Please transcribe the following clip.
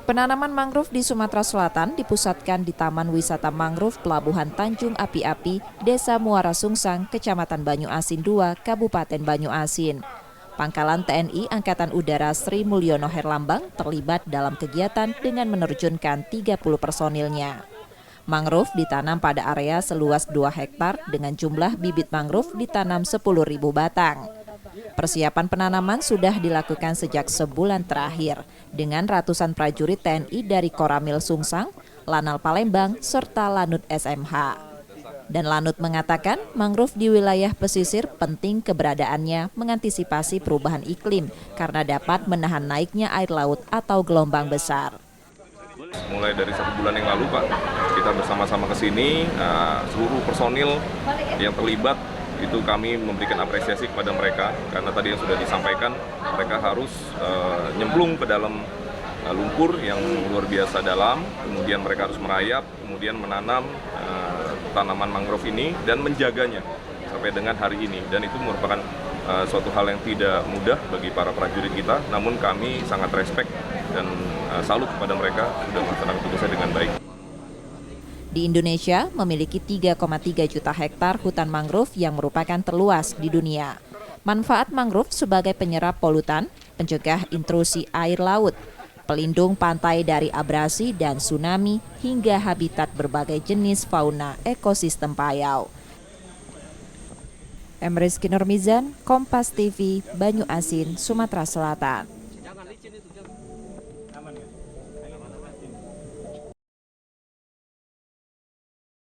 Penanaman mangrove di Sumatera Selatan dipusatkan di Taman Wisata Mangrove Pelabuhan Tanjung Api-Api, Desa Muara Sungsang, Kecamatan Banyuasin II, Kabupaten Banyuasin. Pangkalan TNI Angkatan Udara Sri Mulyono Herlambang terlibat dalam kegiatan dengan menerjunkan 30 personilnya. Mangrove ditanam pada area seluas 2 hektar dengan jumlah bibit mangrove ditanam 10.000 batang. Persiapan penanaman sudah dilakukan sejak sebulan terakhir dengan ratusan prajurit TNI dari Koramil Sungsang, Lanal Palembang, serta Lanut SMH. Dan Lanut mengatakan mangrove di wilayah pesisir penting keberadaannya mengantisipasi perubahan iklim karena dapat menahan naiknya air laut atau gelombang besar. Mulai dari 1 bulan yang lalu, Pak, kita bersama-sama ke sini, seluruh personil yang terlibat itu kami memberikan apresiasi kepada mereka karena tadi yang sudah disampaikan mereka harus nyemplung ke dalam lumpur yang luar biasa dalam, kemudian mereka harus merayap, kemudian menanam tanaman mangrove ini dan menjaganya sampai dengan hari ini, dan itu merupakan suatu hal yang tidak mudah bagi para prajurit kita, namun kami sangat respect dan salut kepada mereka sudah melaksanakan tugasnya dengan baik. Di Indonesia memiliki 3,3 juta hektar hutan mangrove yang merupakan terluas di dunia. Manfaat mangrove sebagai penyerap polutan, pencegah intrusi air laut, pelindung pantai dari abrasi dan tsunami, hingga habitat berbagai jenis fauna ekosistem payau. Emriski Nurmizan, Kompas TV, Banyuasin, Sumatera Selatan.